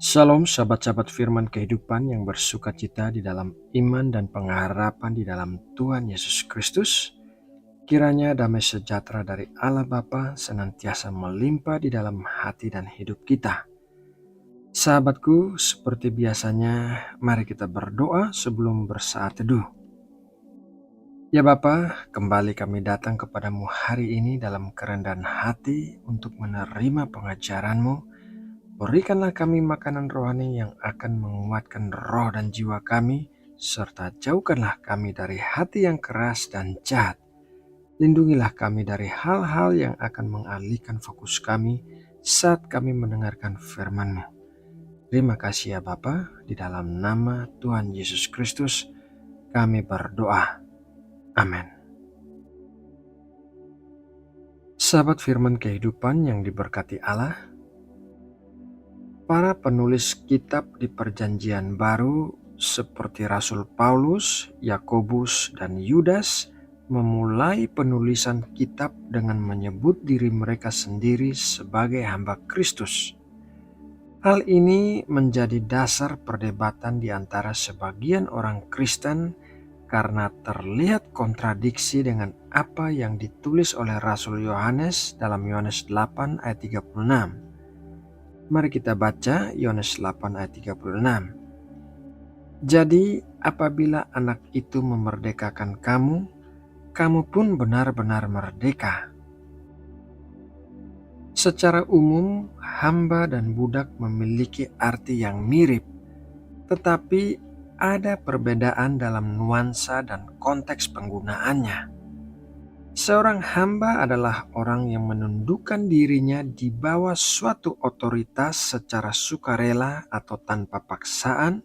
Shalom sahabat-sahabat firman kehidupan yang bersuka cita di dalam iman dan pengharapan di dalam Tuhan Yesus Kristus. Kiranya damai sejahtera dari Allah Bapa senantiasa melimpah di dalam hati dan hidup kita. Sahabatku, seperti biasanya mari kita berdoa sebelum bersaat teduh. Ya Bapa, kembali kami datang kepadamu hari ini dalam kerendahan hati untuk menerima pengajaran-Mu. Berikanlah kami makanan rohani yang akan menguatkan roh dan jiwa kami, serta jauhkanlah kami dari hati yang keras dan jahat. Lindungilah kami dari hal-hal yang akan mengalihkan fokus kami saat kami mendengarkan firman-Mu. Terima kasih ya Bapa, di dalam nama Tuhan Yesus Kristus kami berdoa. Amin. Sahabat firman kehidupan yang diberkati Allah, para penulis kitab di Perjanjian Baru seperti Rasul Paulus, Yakobus, dan Yudas memulai penulisan kitab dengan menyebut diri mereka sendiri sebagai hamba Kristus. Hal ini menjadi dasar perdebatan di antara sebagian orang Kristen karena terlihat kontradiksi dengan apa yang ditulis oleh Rasul Yohanes dalam Yohanes 8 ayat 36. Mari kita baca Yohanes 8 ayat 36. Jadi apabila anak itu memerdekakan kamu, kamu pun benar-benar merdeka. Secara umum, hamba dan budak memiliki arti yang mirip, tetapi ada perbedaan dalam nuansa dan konteks penggunaannya. Seorang hamba adalah orang yang menundukkan dirinya di bawah suatu otoritas secara sukarela atau tanpa paksaan,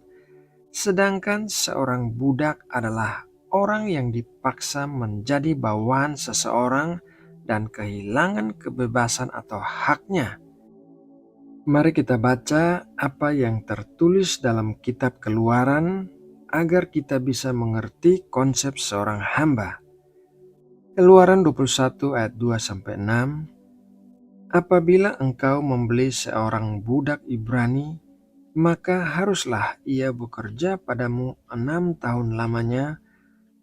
sedangkan seorang budak adalah orang yang dipaksa menjadi bawahan seseorang dan kehilangan kebebasan atau haknya. Mari kita baca apa yang tertulis dalam kitab Keluaran agar kita bisa mengerti konsep seorang hamba. Keluaran 21 ayat 2-6. Apabila engkau membeli seorang budak Ibrani, maka haruslah ia bekerja padamu 6 tahun lamanya,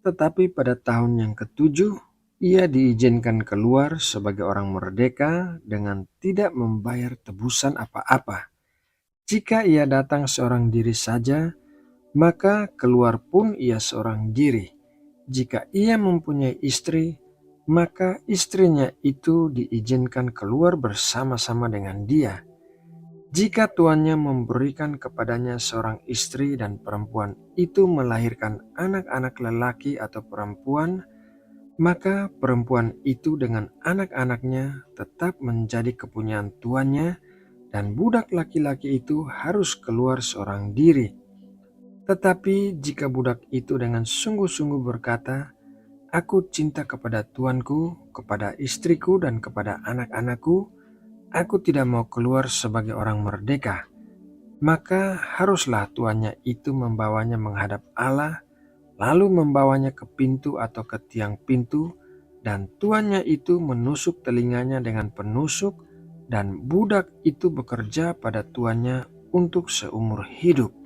tetapi pada tahun yang ketujuh ia diizinkan keluar sebagai orang merdeka dengan tidak membayar tebusan apa-apa. Jika ia datang seorang diri saja, maka keluar pun ia seorang diri. Jika ia mempunyai istri, maka istrinya itu diizinkan keluar bersama-sama dengan dia. Jika tuannya memberikan kepadanya seorang istri dan perempuan itu melahirkan anak-anak lelaki atau perempuan, maka perempuan itu dengan anak-anaknya tetap menjadi kepunyaan tuannya dan budak laki-laki itu harus keluar seorang diri. Tetapi jika budak itu dengan sungguh-sungguh berkata, "Aku cinta kepada tuanku, kepada istriku, dan kepada anak-anakku. Aku tidak mau keluar sebagai orang merdeka." Maka haruslah tuannya itu membawanya menghadap Allah, lalu membawanya ke pintu atau ke tiang pintu, dan tuannya itu menusuk telinganya dengan penusuk, dan budak itu bekerja pada tuannya untuk seumur hidup.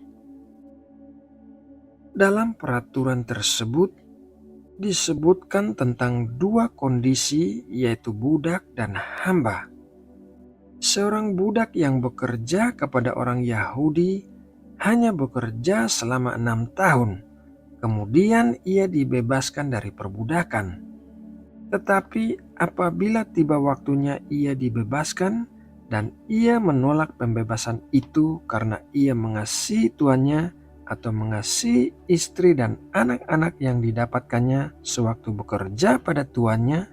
Dalam peraturan tersebut, disebutkan tentang dua kondisi, yaitu budak dan hamba. Seorang budak yang bekerja kepada orang Yahudi hanya bekerja selama 6 tahun, kemudian ia dibebaskan dari perbudakan. Tetapi apabila tiba waktunya ia dibebaskan dan ia menolak pembebasan itu karena ia mengasihi tuannya atau mengasihi istri dan anak-anak yang didapatkannya sewaktu bekerja pada tuannya,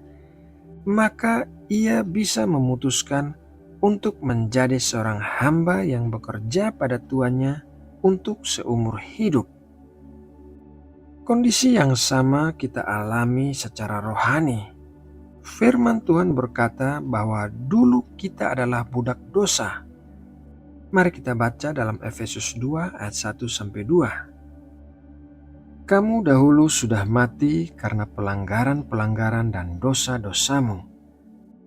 maka ia bisa memutuskan untuk menjadi seorang hamba yang bekerja pada tuannya untuk seumur hidup. Kondisi yang sama kita alami secara rohani. Firman Tuhan berkata bahwa dulu kita adalah budak dosa. Mari kita baca dalam Efesus 2 ayat 1-2. Kamu dahulu sudah mati karena pelanggaran-pelanggaran dan dosa-dosamu.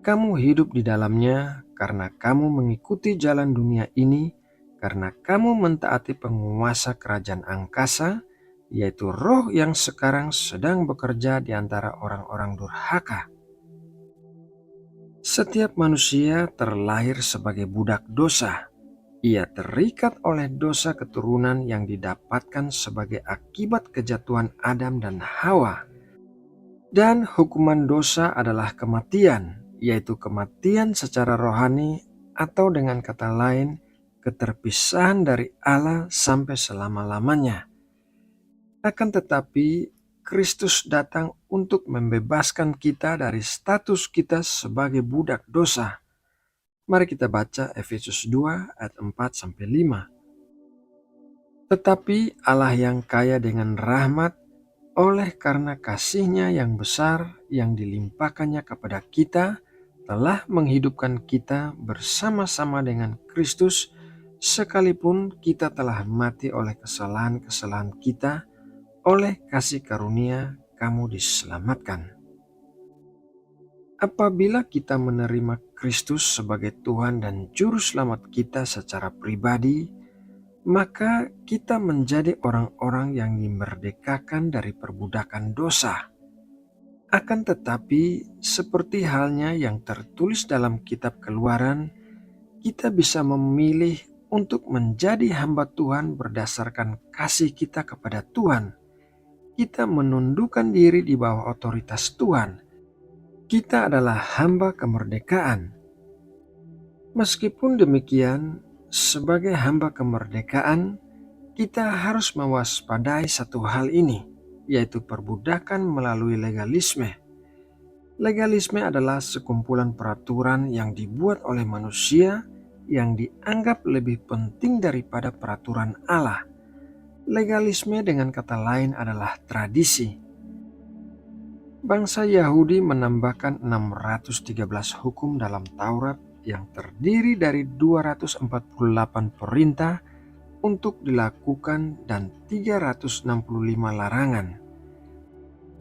Kamu hidup di dalamnya karena kamu mengikuti jalan dunia ini, karena kamu mentaati penguasa kerajaan angkasa, yaitu roh yang sekarang sedang bekerja di antara orang-orang durhaka. Setiap manusia terlahir sebagai budak dosa. Ia terikat oleh dosa keturunan yang didapatkan sebagai akibat kejatuhan Adam dan Hawa. Dan hukuman dosa adalah kematian, yaitu kematian secara rohani atau dengan kata lain, keterpisahan dari Allah sampai selama-lamanya. Akan tetapi, Kristus datang untuk membebaskan kita dari status kita sebagai budak dosa. Mari kita baca Efesus 2 ayat 4-5. Tetapi Allah yang kaya dengan rahmat, oleh karena kasih-Nya yang besar yang dilimpahkannya kepada kita, telah menghidupkan kita bersama-sama dengan Kristus, sekalipun kita telah mati oleh kesalahan-kesalahan kita. Oleh kasih karunia kamu diselamatkan. Apabila kita menerima Kristus sebagai Tuhan dan Juru Selamat kita secara pribadi, maka kita menjadi orang-orang yang dimerdekakan dari perbudakan dosa. Akan tetapi, seperti halnya yang tertulis dalam kitab Keluaran, kita bisa memilih untuk menjadi hamba Tuhan berdasarkan kasih kita kepada Tuhan. Kita menundukkan diri di bawah otoritas Tuhan. Kita adalah hamba kemerdekaan. Meskipun demikian, sebagai hamba kemerdekaan, kita harus mewaspadai satu hal ini, yaitu perbudakan melalui legalisme. Legalisme adalah sekumpulan peraturan yang dibuat oleh manusia yang dianggap lebih penting daripada peraturan Allah. Legalisme dengan kata lain adalah tradisi. Bangsa Yahudi menambahkan 613 hukum dalam Taurat yang terdiri dari 248 perintah untuk dilakukan dan 365 larangan.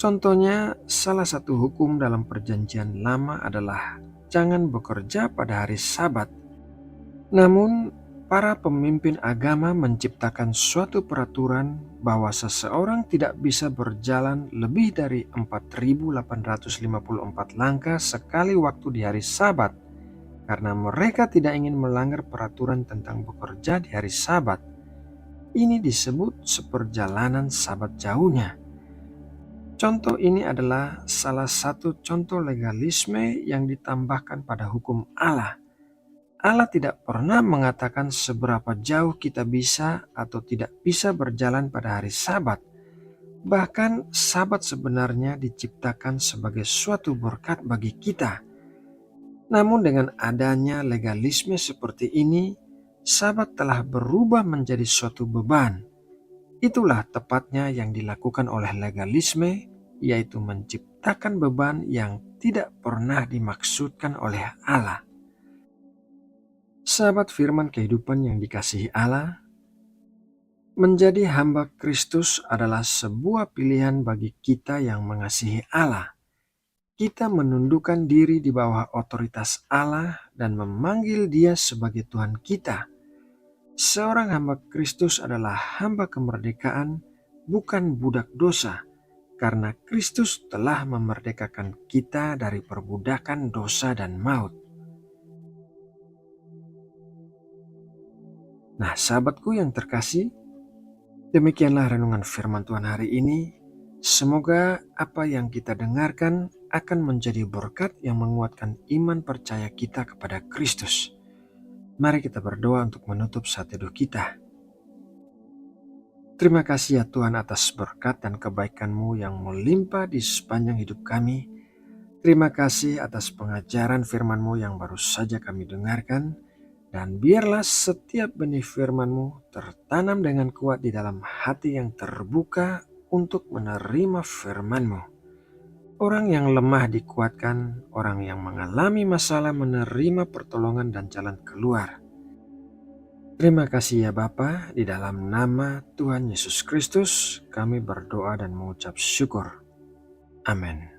Contohnya, salah satu hukum dalam Perjanjian Lama adalah jangan bekerja pada hari Sabat. Namun, para pemimpin agama menciptakan suatu peraturan bahwa seseorang tidak bisa berjalan lebih dari 4.854 langkah sekali waktu di hari Sabat, karena mereka tidak ingin melanggar peraturan tentang bekerja di hari Sabat. Ini disebut seperjalanan Sabat jauhnya. Contoh ini adalah salah satu contoh legalisme yang ditambahkan pada hukum Allah. Allah tidak pernah mengatakan seberapa jauh kita bisa atau tidak bisa berjalan pada hari Sabat. Bahkan Sabat sebenarnya diciptakan sebagai suatu berkat bagi kita. Namun dengan adanya legalisme seperti ini, Sabat telah berubah menjadi suatu beban. Itulah tepatnya yang dilakukan oleh legalisme, yaitu menciptakan beban yang tidak pernah dimaksudkan oleh Allah. Sahabat firman kehidupan yang dikasihi Allah, menjadi hamba Kristus adalah sebuah pilihan bagi kita yang mengasihi Allah. Kita menundukkan diri di bawah otoritas Allah dan memanggil Dia sebagai Tuhan kita. Seorang hamba Kristus adalah hamba kemerdekaan, bukan budak dosa, karena Kristus telah memerdekakan kita dari perbudakan dosa dan maut. Nah, sahabatku yang terkasih, demikianlah renungan firman Tuhan hari ini. Semoga apa yang kita dengarkan akan menjadi berkat yang menguatkan iman percaya kita kepada Kristus. Mari kita berdoa untuk menutup saat teduh kita. Terima kasih ya Tuhan atas berkat dan kebaikan-Mu yang melimpah di sepanjang hidup kami. Terima kasih atas pengajaran firman-Mu yang baru saja kami dengarkan. Dan biarlah setiap benih firman-Mu tertanam dengan kuat di dalam hati yang terbuka untuk menerima firman-Mu. Orang yang lemah dikuatkan, orang yang mengalami masalah menerima pertolongan dan jalan keluar. Terima kasih ya Bapa, di dalam nama Tuhan Yesus Kristus kami berdoa dan mengucap syukur. Amin.